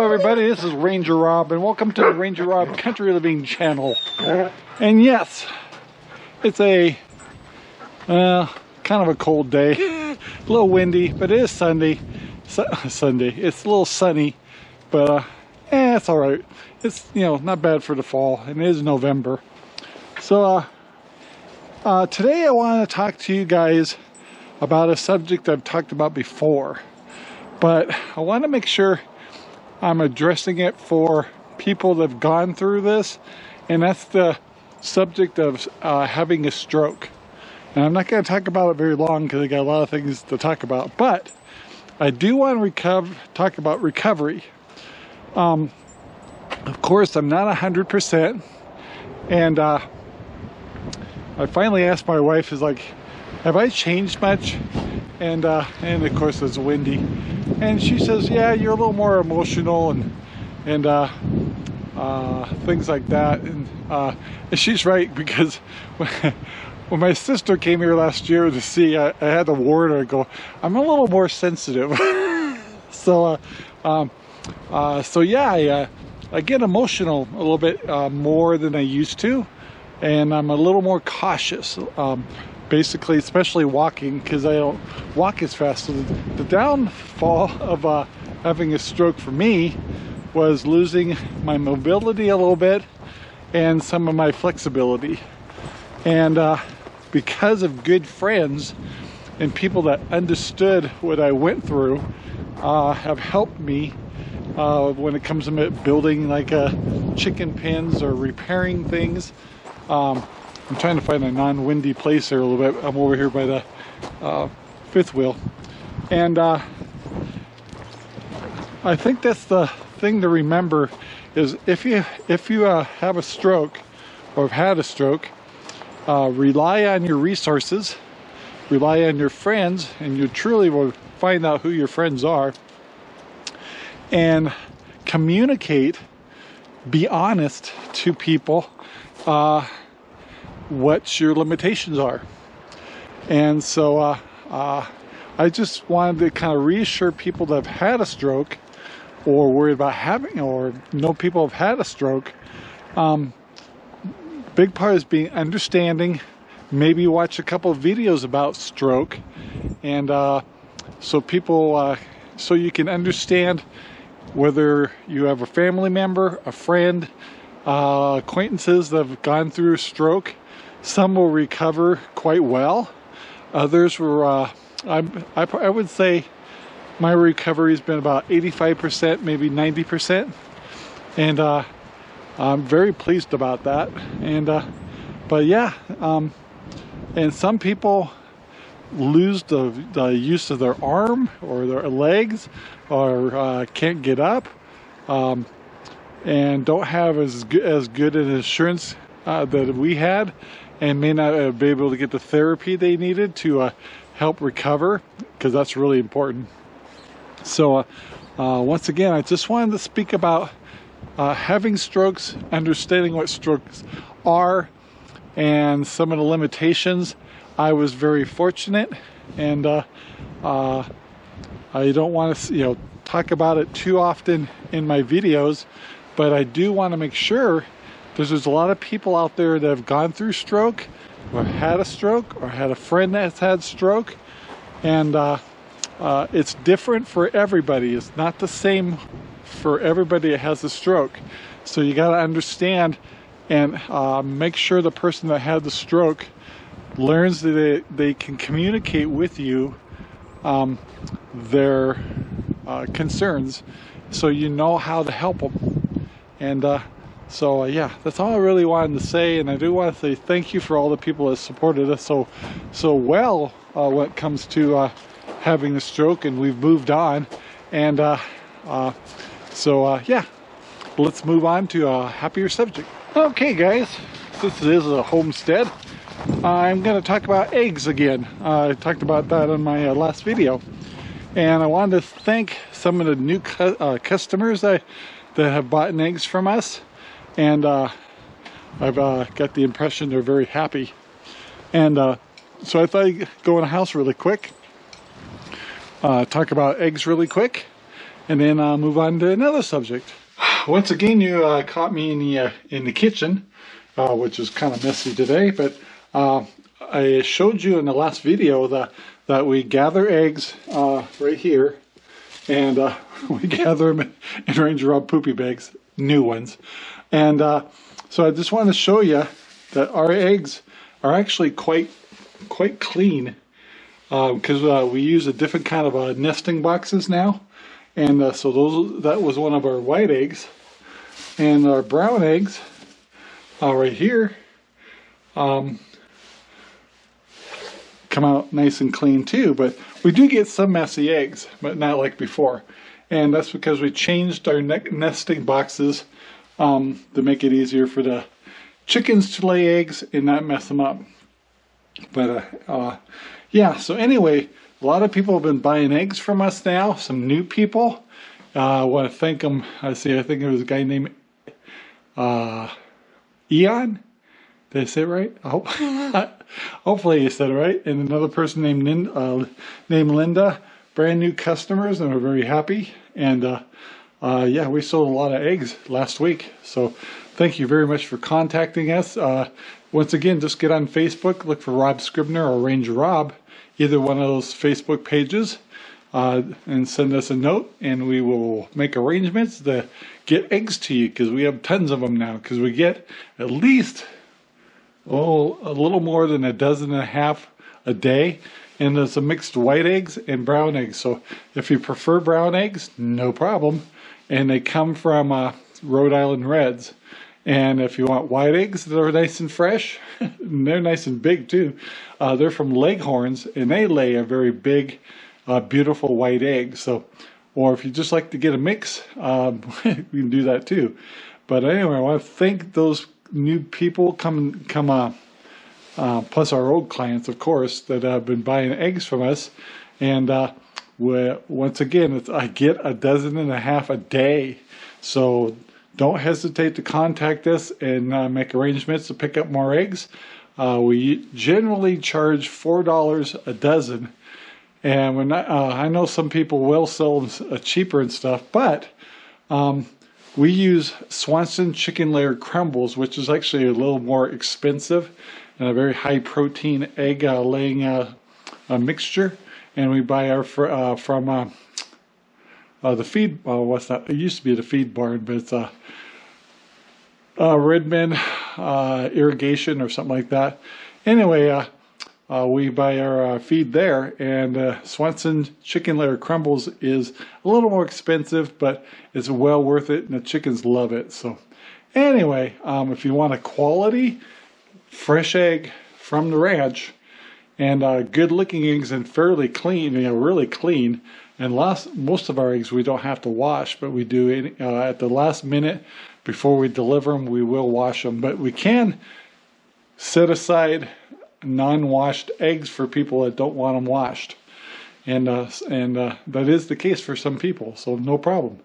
everybody, this is RangerRob and welcome to the RangerRob Country Living channel. And yes, it's a kind of a cold day, a little windy, but it is Sunday. Sunday. It's a little sunny, but it's all right. It's, you know, not bad for the fall, and it is November. So today I want to talk to you guys about a subject I've talked about before, but I want to make sure I'm addressing it for people that have gone through this, and that's the subject of having a stroke. And I'm not going to talk about it very long because I got a lot of things to talk about, but I do want to talk about recovery. Of course, I'm not 100%, and I finally asked my wife, is like, have I changed much? And of course it's windy, and she says, yeah, you're a little more emotional and things like that. And she's right, because when my sister came here last year to see, I had to warn her, go, I'm a little more sensitive. So yeah, I get emotional a little bit more than I used to, and I'm a little more cautious. Basically, especially walking, because I don't walk as fast. So the downfall of having a stroke for me was losing my mobility a little bit and some of my flexibility. And because of good friends and people that understood what I went through, have helped me when it comes to building like chicken pens or repairing things. I'm trying to find a non-windy place here a little bit. I'm over here by the fifth wheel. And I think that's the thing to remember, is if you have a stroke or have had a stroke, rely on your resources, rely on your friends, and you truly will find out who your friends are, and communicate, be honest to people what your limitations are. And so I just wanted to kind of reassure people that have had a stroke or worried about having, or know people have had a stroke. Big part is being understanding, maybe watch a couple of videos about stroke, and so people, so you can understand whether you have a family member, a friend, acquaintances that have gone through a stroke. Some will recover quite well. Others were, I would say my recovery has been about 85%, maybe 90%. And I'm very pleased about that. And, but yeah, and some people lose the use of their arm or their legs, or can't get up, and don't have as good an insurance that we had, and may not be able to get the therapy they needed to help recover, because that's really important. So once again, I just wanted to speak about having strokes, understanding what strokes are, and some of the limitations. I was very fortunate, and I don't want to talk about it too often in my videos, but I do want to make sure, because there's a lot of people out there that have gone through stroke, or had a stroke, or had a friend that's had stroke, and it's different for everybody. It's not the same for everybody that has a stroke. So you got to understand and make sure the person that had the stroke learns that they can communicate with you their concerns, so you know how to help them. And so yeah, that's all I really wanted to say. And I do want to say thank you for all the people that supported us so well when it comes to having a stroke, and we've moved on. And so yeah, let's move on to a happier subject. Okay guys, this is a homestead. I'm going to talk about eggs again. I talked about that in my last video, and I wanted to thank some of the new customers that have bought eggs from us, and I've got the impression they're very happy. And so I thought I'd go in the house really quick, talk about eggs really quick, and then move on to another subject. Once again, you caught me in the kitchen, which is kind of messy today, but I showed you in the last video that we gather eggs right here, and we gather them in RangerRob poopy bags, new ones. And so I just want to show you that our eggs are actually quite clean, because we use a different kind of nesting boxes now. And so that was one of our white eggs, and our brown eggs right here come out nice and clean too. But we do get some messy eggs, but not like before, and that's because we changed our nesting boxes to make it easier for the chickens to lay eggs and not mess them up. But yeah, so anyway, a lot of people have been buying eggs from us now, some new people. I want to thank them. I think it was a guy named Eon. Did I say it right? Hopefully you said it right. And another person named Linda. Brand new customers, and we're very happy. And yeah, we sold a lot of eggs last week. So thank you very much for contacting us. Once again, just get on Facebook, look for Rob Scribner or RangerRob, either one of those Facebook pages, and send us a note, and we will make arrangements to get eggs to you, because we have tons of them now, because we get at least a little more than 12.5 dozen a day, and there's a mixed white eggs and brown eggs. So if you prefer brown eggs, no problem, and they come from Rhode Island Reds. And if you want white eggs that are nice and fresh, and they're nice and big too, they're from Leghorns, and they lay a very big, beautiful white egg. So, or if you just like to get a mix, we can do that too. But anyway, I want to thank those new people plus our old clients, of course, that have been buying eggs from us. And once again, I get 12.5 dozen a day. So don't hesitate to contact us and make arrangements to pick up more eggs. We generally charge $4 a dozen, and we're not, I know some people will sell them cheaper and stuff, but we use Swanson chicken layer crumbles, which is actually a little more expensive and a very high protein egg laying mixture. And we buy our from the feed, what's that? It used to be the feed barn, but it's Redmond Irrigation or something like that. Anyway, we buy our feed there, and Swanson chicken layer crumbles is a little more expensive, but it's well worth it, and the chickens love it. So anyway, if you want a quality fresh egg from the ranch, and good looking eggs and fairly clean, really clean, and most of our eggs we don't have to wash, but we do at the last minute before we deliver them, we will wash them. But we can set aside non-washed eggs for people that don't want them washed, and that is the case for some people, so no problem.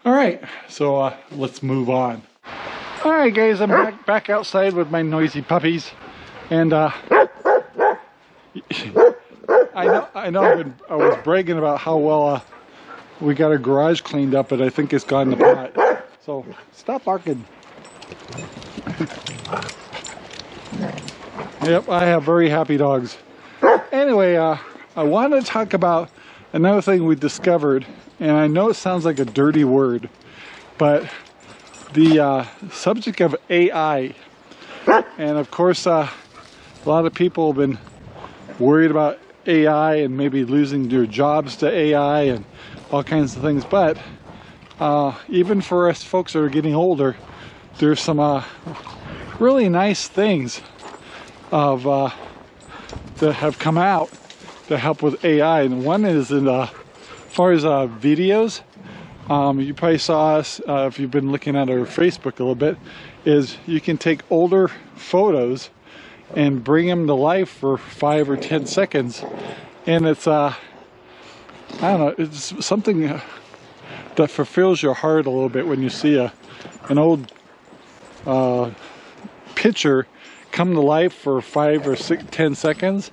All right, so let's move on. All right, guys, I'm back outside with my noisy puppies, and I know I was bragging about how well we got our garage cleaned up, but I think it's gone to pot. So stop barking. Yep, I have very happy dogs. Anyway, I want to talk about another thing we discovered, and I know it sounds like a dirty word, but the subject of AI. And of course, a lot of people have been worried about AI and maybe losing their jobs to AI and all kinds of things, but even for us folks that are getting older, there's some really nice things that have come out to help with AI. And one is as far as videos. You probably saw us if you've been looking at our Facebook a little bit, is you can take older photos and bring them to life for 5 or 10 seconds, and it's I don't know, it's something that fulfills your heart a little bit when you see an old picture come to life for 5 or 10 seconds.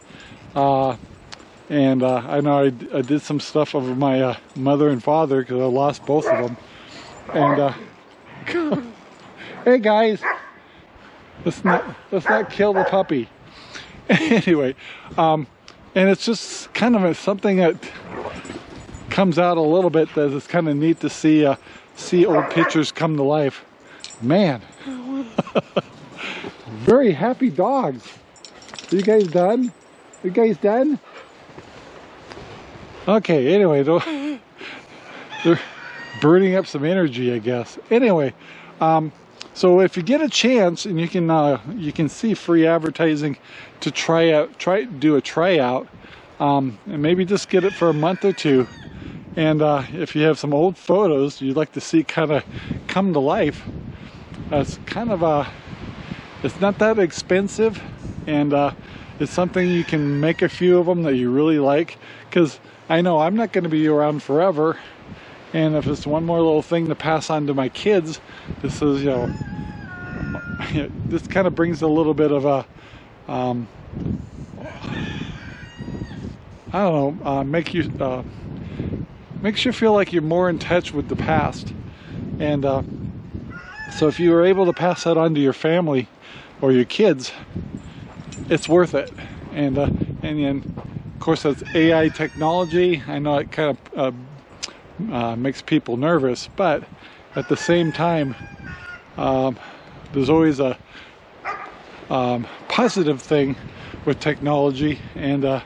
And I know I did some stuff over my mother and father because I lost both of them. And hey guys, let's not kill the puppy. Anyway, and it's just kind of something that comes out a little bit that is kind of neat to see old pictures come to life. Man, very happy dogs. Are you guys done? You guys done? Okay, anyway, they're burning up some energy, I guess. Anyway, so if you get a chance, and you can see free advertising to do a tryout, and maybe just get it for a month or two. And if you have some old photos you'd like to see kind of come to life, it's kind of it's not that expensive, and it's something you can make a few of them that you really like, because I know I'm not going to be around forever, and if it's one more little thing to pass on to my kids, this is, you know, this kind of brings a little bit of a I don't know, makes you feel like you're more in touch with the past. And so if you were able to pass that on to your family or your kids, it's worth it. And then of course that's AI technology. I know it kind of makes people nervous, but at the same time, there's always a positive thing with technology, and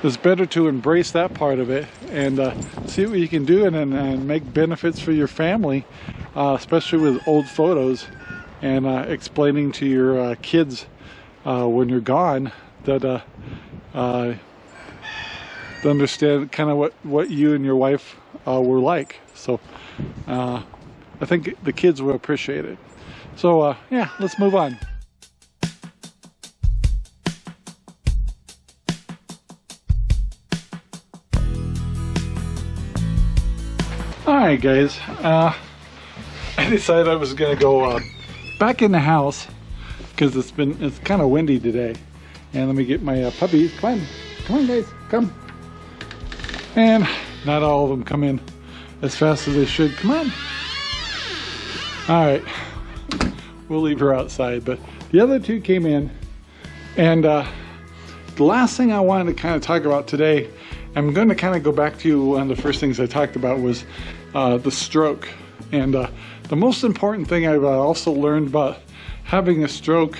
it's better to embrace that part of it and see what you can do, and make benefits for your family, especially with old photos, and explaining to your kids when you're gone that to understand kind of what you and your wife were like. So I think the kids will appreciate it. So yeah, let's move on. Alright guys, I decided I was going to go back in the house because it's kind of windy today. And let me get my puppies. Come on guys, come. And not all of them come in as fast as they should. Come on. Alright, we'll leave her outside, but the other two came in. And the last thing I wanted to kind of talk about today, I'm going to kind of go back to one of the first things I talked about was the stroke. And the most important thing I've also learned about having a stroke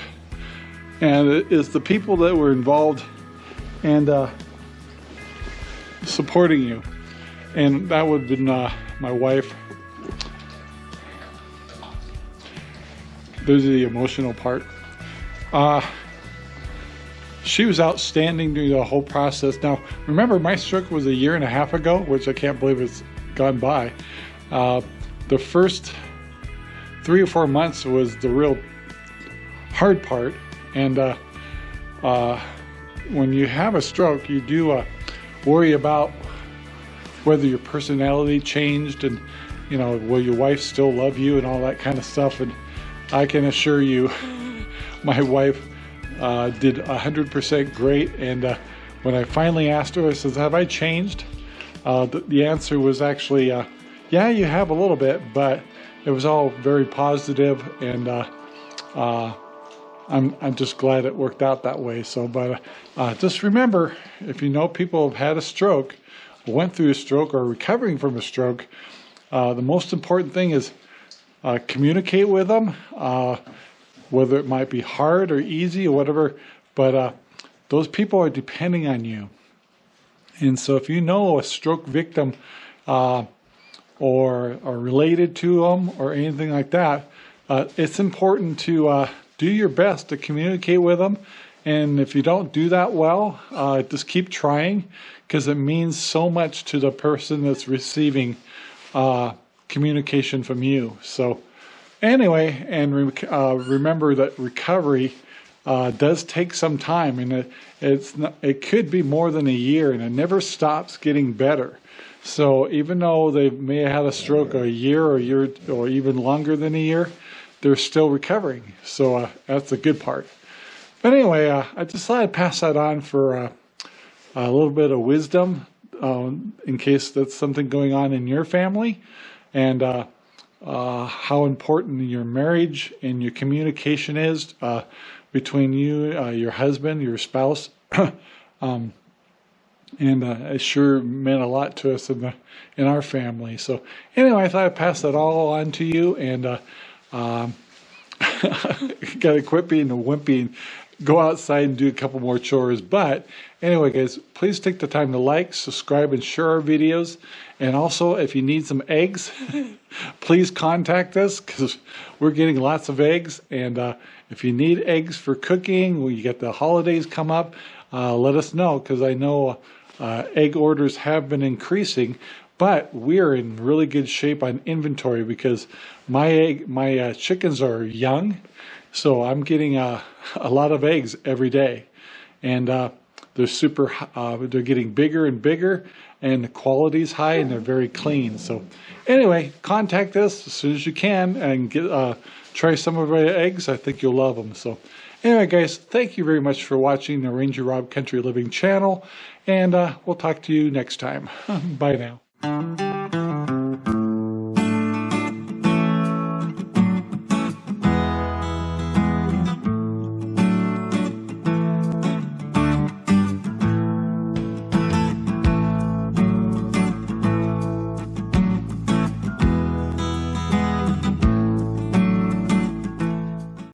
and is the people that were involved and supporting you. And that would have been my wife. There's the emotional part. She was outstanding during the whole process. Now, remember, my stroke was 1.5 years ago, which I can't believe it's gone by. The first 3 or 4 months was the real hard part. And when you have a stroke, you do worry about whether your personality changed, and you know, will your wife still love you and all that kind of stuff. And I can assure you, my wife did 100% great. And when I finally asked her, I says, have I changed? The answer was actually, yeah, you have a little bit, but it was all very positive, and I'm just glad it worked out that way. So, but just remember, if you know people have had a stroke, went through a stroke, or recovering from a stroke, the most important thing is communicate with them, whether it might be hard or easy or whatever, but those people are depending on you. And so if you know a stroke victim or are related to them or anything like that, it's important to do your best to communicate with them. And if you don't do that well, just keep trying, because it means so much to the person that's receiving communication from you. So anyway, and remember that recovery does take some time, and it could be more than 1 year, and it never stops getting better. So even though they may have had a stroke a year or even longer than 1 year, they're still recovering. So that's the good part. But anyway, I just thought I'd pass that on for a little bit of wisdom in case that's something going on in your family, and how important your marriage and your communication is between you, your husband, your spouse. And it sure meant a lot to us in our family. So anyway, I thought I'd pass that all on to you, and got to quit being a wimpy and go outside and do a couple more chores. But anyway, guys, please take the time to like, subscribe, and share our videos. And also, if you need some eggs, please contact us, because we're getting lots of eggs. And if you need eggs for cooking, when you get the holidays come up, let us know, because I know egg orders have been increasing, but we're in really good shape on inventory, because my chickens are young, so I'm getting a lot of eggs every day, and they're getting bigger and bigger, and the quality's high, and they're very clean. So anyway, contact us as soon as you can and try some of our eggs. I think you'll love them. So anyway, guys, thank you very much for watching the RangerRob Country Living channel, and we'll talk to you next time. Bye now.